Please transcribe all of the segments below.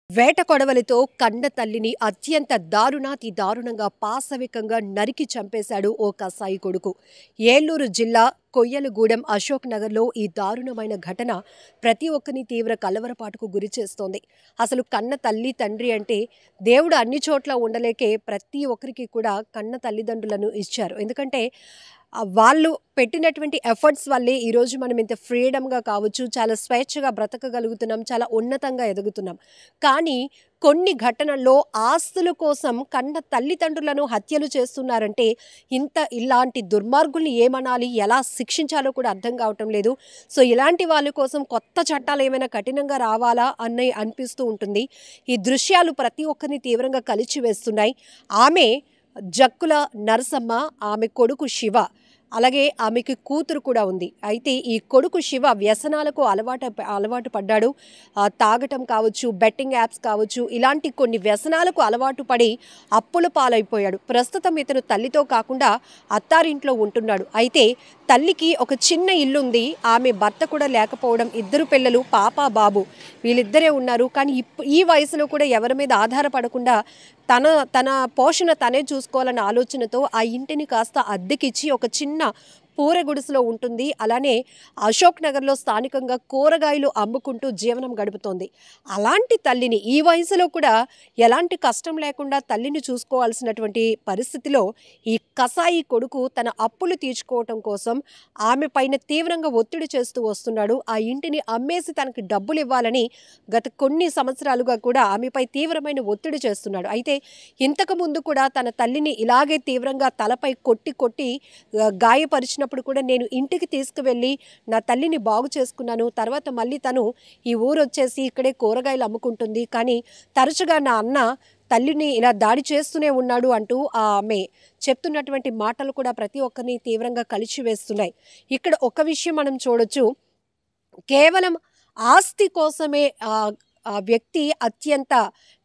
వేట కొడవలితో కన్న తల్లిని అత్యంత దారుణాతి దారుణంగా పాశవికంగా నరికి చంపేశాడు ఓ కసాయి కొడుకు. ఏలూరు జిల్లా కొయ్యలగూడెం అశోక్ నగర్లో ఈ దారుణమైన ఘటన ప్రతి ఒక్కరిని తీవ్ర కలవరపాటుకు గురి చేస్తోంది. అసలు కన్న తల్లి తండ్రి అంటే దేవుడు అన్ని చోట్ల ఉండలేకే ప్రతి ఒక్కరికి కూడా కన్న తల్లిదండ్రులను ఇచ్చారు. ఎందుకంటే వాళ్ళు పెట్టినటువంటి ఎఫర్ట్స్ వల్లే ఈరోజు మనం ఇంత ఫ్రీడమ్గా కావచ్చు, చాలా స్వేచ్ఛగా బ్రతకగలుగుతున్నాం, చాలా ఉన్నతంగా ఎదుగుతున్నాం. కానీ కొన్ని ఘటనల్లో ఆస్తుల కోసం కన్న తల్లిదండ్రులను హత్యలు చేస్తున్నారంటే ఇలాంటి దుర్మార్గుల్ని ఏమనాలి, ఎలా శిక్షించాలో కూడా అర్థం కావటం లేదు. సో ఇలాంటి వాళ్ళ కోసం కొత్త చట్టాలు ఏమైనా కఠినంగా రావాలా అనిపిస్తూ ఉంటుంది. ఈ దృశ్యాలు ప్రతి ఒక్కరిని తీవ్రంగా కలిచివేస్తున్నాయి. ఆమె జక్కుల నరసమ్మ, ఆమె కొడుకు శివ, అలాగే ఆమెకి కూతురు కూడా ఉంది. అయితే ఈ కొడుకు శివ వ్యసనాలకు అలవాటు పడ్డాడు. తాగటం కావచ్చు, బెట్టింగ్ యాప్స్ కావచ్చు, ఇలాంటి కొన్ని వ్యసనాలకు అలవాటు పడి అప్పుల పాలైపోయాడు. ప్రస్తుతం ఇతను తల్లితో కాకుండా అత్తారింట్లో ఉంటున్నాడు. అయితే తల్లికి ఒక చిన్న ఇల్లుంది, ఆమె భర్త కూడా లేకపోవడం, ఇద్దరు పిల్లలు, పాప బాబు, వీళ్ళిద్దరే ఉన్నారు. కానీ ఈ వయసులో కూడా ఎవరి మీద ఆధారపడకుండా తన పోషణ తనే చూసుకోవాలన్న ఆలోచనతో ఆ ఇంటిని కాస్త అద్దెకిచ్చి ఒక చిన్న పూర గుడిసెలో ఉంటుంది. అలానే అశోక్ నగర్లో స్థానికంగా కూరగాయలు అమ్ముకుంటూ జీవనం గడుపుతోంది. అలాంటి తల్లిని ఈ వయసులో కూడా ఎలాంటి కష్టం లేకుండా తల్లిని చూసుకోవాల్సినటువంటి పరిస్థితిలో ఈ కసాయి కొడుకు తన అప్పులు తీర్చుకోవటం కోసం ఆమె పైన తీవ్రంగా ఒత్తిడి చేస్తూ వస్తున్నాడు. ఆ ఇంటిని అమ్మేసి తనకి డబ్బులు ఇవ్వాలని గత కొన్ని సంవత్సరాలుగా కూడా ఆమెపై తీవ్రమైన ఒత్తిడి చేస్తున్నాడు. అయితే ఇంతకు ముందు కూడా తన తల్లిని ఇలాగే తీవ్రంగా తలపై కొట్టి గాయపరిచిన కూడా నేను ఇంటికి తీసుకువెళ్ళి నా తల్లిని బాగు చేసుకున్నాను. తర్వాత మళ్ళీ తను ఈ ఊరు వచ్చేసి ఇక్కడే కూరగాయలు అమ్ముకుంటుంది. కానీ తరచుగా నా అన్న తల్లిని ఇలా దాడి చేస్తూనే ఉన్నాడు అంటూ ఆమె చెప్తున్నటువంటి మాటలు కూడా ప్రతి ఒక్కరిని తీవ్రంగా కలిచివేస్తున్నాయి. ఇక్కడ ఒక విషయం మనం చూడొచ్చు, కేవలం ఆస్తి కోసమే ఆ వ్యక్తి అత్యంత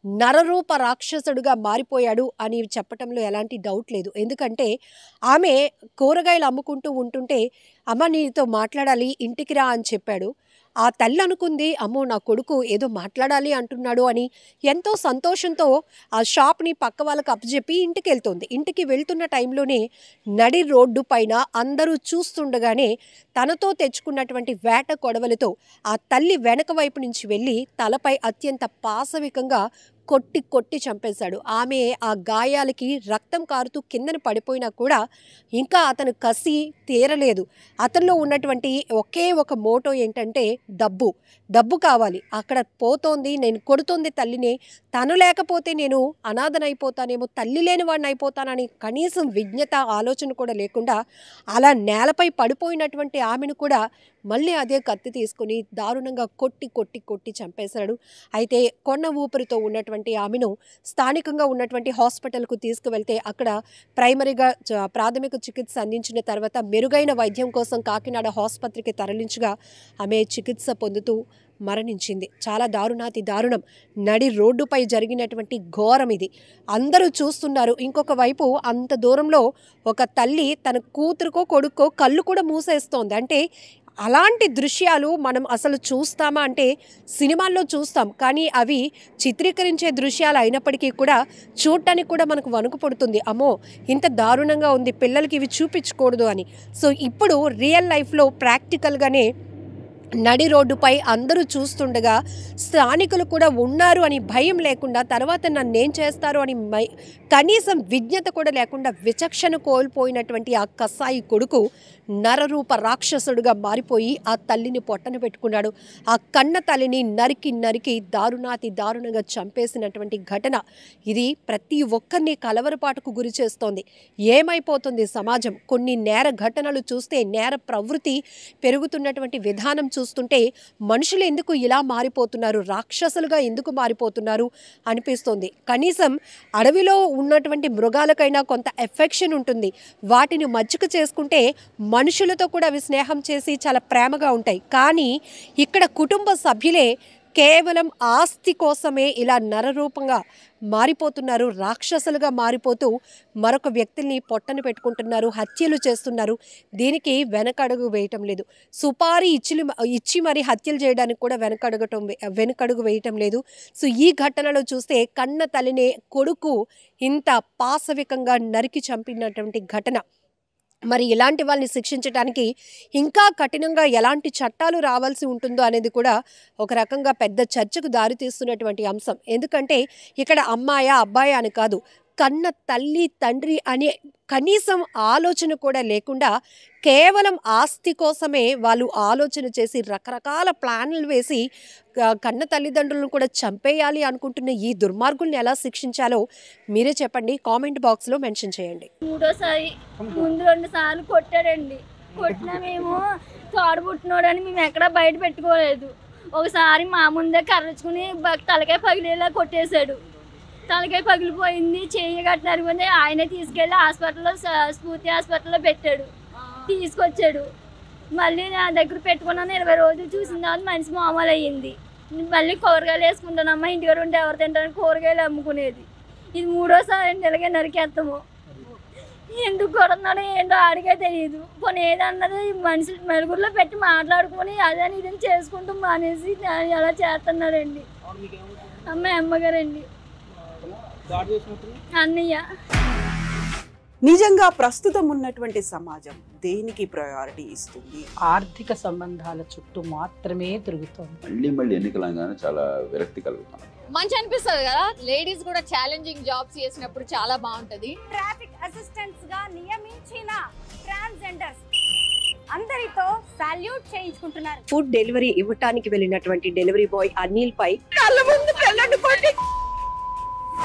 నరరూప రాక్షసుడుగా మారిపోయాడు అని చెప్పటంలో ఎలాంటి డౌట్ లేదు. ఎందుకంటే ఆమె కూరగాయలు అమ్ముకుంటూ ఉంటుంటే, అమ్మ నీతో మాట్లాడాలి, ఇంటికి రా అని చెప్పాడు. ఆ తల్లి అనుకుంది, అమ్మో నా కొడుకు ఏదో మాట్లాడాలి అంటున్నాడు అని ఎంతో సంతోషంతో ఆ షాప్ని పక్క వాళ్ళకి అప్పచెప్పి ఇంటికి వెళ్తుంది. ఇంటికి వెళ్తున్న టైంలోనే నడి రోడ్డు పైన అందరూ చూస్తుండగానే తనతో తెచ్చుకున్నటువంటి వేట కొడవలితో ఆ తల్లి వెనక వైపు నుంచి వెళ్ళి తలపై అత్యంత పాశవికంగా కొట్టి చంపేశాడు. ఆమె ఆ గాయాలకి రక్తం కారుతూ కిందన పడిపోయినా కూడా ఇంకా అతను కసి తీరలేదు. అతనిలో ఉన్నటువంటి ఒకే ఒక మోటో ఏంటంటే డబ్బు కావాలి. అక్కడ పోతోంది, నేను కొడుతోంది తల్లిని, తను లేకపోతే నేను అనాథనైపోతానేమో, తల్లి లేని వాడిని అయిపోతానని కనీసం విజ్ఞత ఆలోచన కూడా లేకుండా అలా నేలపై పడిపోయినటువంటి ఆమెను కూడా మళ్ళీ అదే కత్తి తీసుకుని దారుణంగా కొట్టి చంపేశాడు. అయితే కొన్న ఊపిరితో ఉన్నటువంటి ఆమెను స్థానికంగా ఉన్నటువంటి హాస్పిటల్కు తీసుకువెళ్తే అక్కడ ప్రాథమిక చికిత్స అందించిన తర్వాత మెరుగైన వైద్యం కోసం కాకినాడ ఆసుపత్రికి తరలించగా ఆమె చికిత్స పొందుతూ మరణించింది. చాలా దారుణాతి దారుణం. నడి రోడ్డుపై జరిగినటువంటి ఘోరం ఇది. అందరూ చూస్తున్నారు. ఇంకొక వైపు అంత దూరంలో ఒక తల్లి తన కూతురుకో కొడుకో కళ్ళు కూడా మూసేస్తోంది. అంటే అలాంటి దృశ్యాలు మనం అసలు చూస్తామా అంటే సినిమాల్లో చూస్తాం, కానీ అవి చిత్రీకరించే దృశ్యాలు అయినప్పటికీ కూడా చూడటానికి కూడా మనకు వణుకు పుడుతుంది. అమ్మో ఇంత దారుణంగా ఉంది, పిల్లలకి ఇవి చూపించకూడదు అని. సో ఇప్పుడు రియల్ లైఫ్లో ప్రాక్టికల్గానే నడి రోడ్డుపై అందరూ చూస్తుండగా స్థానికులు కూడా ఉన్నారు అని భయం లేకుండా, తర్వాత నన్నేం చేస్తారు అని కనీసం విజ్ఞత కూడా లేకుండా విచక్షణ కోల్పోయినటువంటి ఆ కసాయి కొడుకు నరరూప రాక్షసుడుగా మారిపోయి ఆ తల్లిని పొట్టన పెట్టుకున్నాడు. ఆ కన్న తల్లిని నరికి దారుణాతి దారుణంగా చంపేసినటువంటి ఘటన ఇది ప్రతి ఒక్కరిని కలవరపాటుకు గురి చేస్తోంది. ఏమైపోతుంది సమాజం? కొన్ని నేర ఘటనలు చూస్తే, నేర ప్రవృత్తి పెరుగుతున్నటువంటి విధానం చూస్తుంటే మనుషులు ఎందుకు ఇలా మారిపోతున్నారు, రాక్షసులుగా ఎందుకు మారిపోతున్నారు అనిపిస్తోంది. కనీసం అడవిలో ఉన్నటువంటి మృగాలకైనా కొంత ఎఫెక్షన్ ఉంటుంది, వాటిని మచ్చిక చేసుకుంటే మనుషులతో కూడా అవి స్నేహం చేసి చాలా ప్రేమగా ఉంటాయి. కానీ ఇక్కడ కుటుంబ సభ్యులే కేవలం ఆస్తి కోసమే ఇలా నరరూపంగా మారిపోతున్నారు, రాక్షసులుగా మారిపోతూ మరొక వ్యక్తిని పొట్టన పెట్టుకుంటున్నారు, హత్యలు చేస్తున్నారు. దీనికి వెనకడుగు వేయటం లేదు. సుపారీ ఇచ్చి మరి హత్యలు చేయడానికి కూడా వెనకడుగు వేయటం లేదు. సో ఈ ఘటనలో చూస్తే కన్న తల్లినే కొడుకు ఇంత పాశవికంగా నరికి చంపినటువంటి ఘటన. మరి ఇలాంటి వాళ్ళని శిక్షించడానికి ఇంకా కఠినంగా ఎలాంటి చట్టాలు రావాల్సి ఉంటుందో అనేది కూడా ఒక రకంగా పెద్ద చర్చకు దారితీస్తున్నటువంటి అంశం. ఎందుకంటే ఇక్కడ అమ్మాయా అబ్బాయా అని కాదు, కన్న తల్లి తండ్రి అనే కనీసం ఆలోచన కూడా లేకుండా కేవలం ఆస్తి కోసమే వాళ్ళు ఆలోచన చేసి రకరకాల ప్లాన్లు వేసి కన్న తల్లిదండ్రులను కూడా చంపేయాలి అనుకుంటున్న ఈ దుర్మార్గుల్ని ఎలా శిక్షించాలో మీరే చెప్పండి, కామెంట్ బాక్స్లో మెన్షన్ చేయండి. మూడోసారి ముందు 2 సార్లు కొట్టాడండి. కొట్టినా మేము తోడబుట్టినోడని మేము ఎక్కడా బయట పెట్టుకోలేదు. ఒకసారి మా ముందే కర్రచుకుని తలకాయ పగిలేలా కొట్టేశాడు. తలకాయ పగిలిపోయింది, చెయ్యి గట్టిన అరిగిపోయింది. ఆయనే తీసుకెళ్ళి హాస్పిటల్లో స్ఫూర్తి హాస్పిటల్లో పెట్టాడు, తీసుకొచ్చాడు. మళ్ళీ నా దగ్గర పెట్టుకున్నాను. 20 రోజులు చూసిన తర్వాత మనిషి మామూలు అయ్యింది. మళ్ళీ కూరగాయలు వేసుకుంటానమ్మా, ఇంటికి ఉంటే ఎవరు తింటారని కూరగాయలు అమ్ముకునేది. ఇది 3వసారి ఇలాగే నరికేస్తాము. ఎందుకు కొడుతున్నాడో ఏంటో ఆడికే తెలియదు. పోనీ ఏదన్నది మనుషులు మెలుగురిలో పెట్టి మాట్లాడుకొని అదని ఇదని చేసుకుంటూ మానేసి ఎలా చేస్తున్నాడండి. అమ్మగారండి, అన్నయ్య. నిజంగా ప్రస్తుతం ఉన్నటువంటి సమాజం దేనికి ప్రయారిటీ ఇస్తుంది? ఆర్థిక సంబంధాల చుట్టూ మాత్రమే తిరుగుతోంది. మళ్ళీ ఎన్నికలంగానే చాలా విరక్తి కలుగుతాం. మంచి అనిపిస్తుంది కదా, లేడీస్ కూడా ఛాలెంజింగ్ జాబ్స్ చేసినప్పుడు చాలా బాగుంటది. ట్రాఫిక్ అసిస్టెంట్స్ గా నియమించిన ట్రాన్స్జెండర్స్ అందరితో సాల్యూట్ చేయించుకుంటున్నారు. ఫుడ్ డెలివరీ ఇవ్వటానికి వెళ్ళినటువంటి డెలివరీ బాయ్ అనిల్ పై కళ్ళ ముందు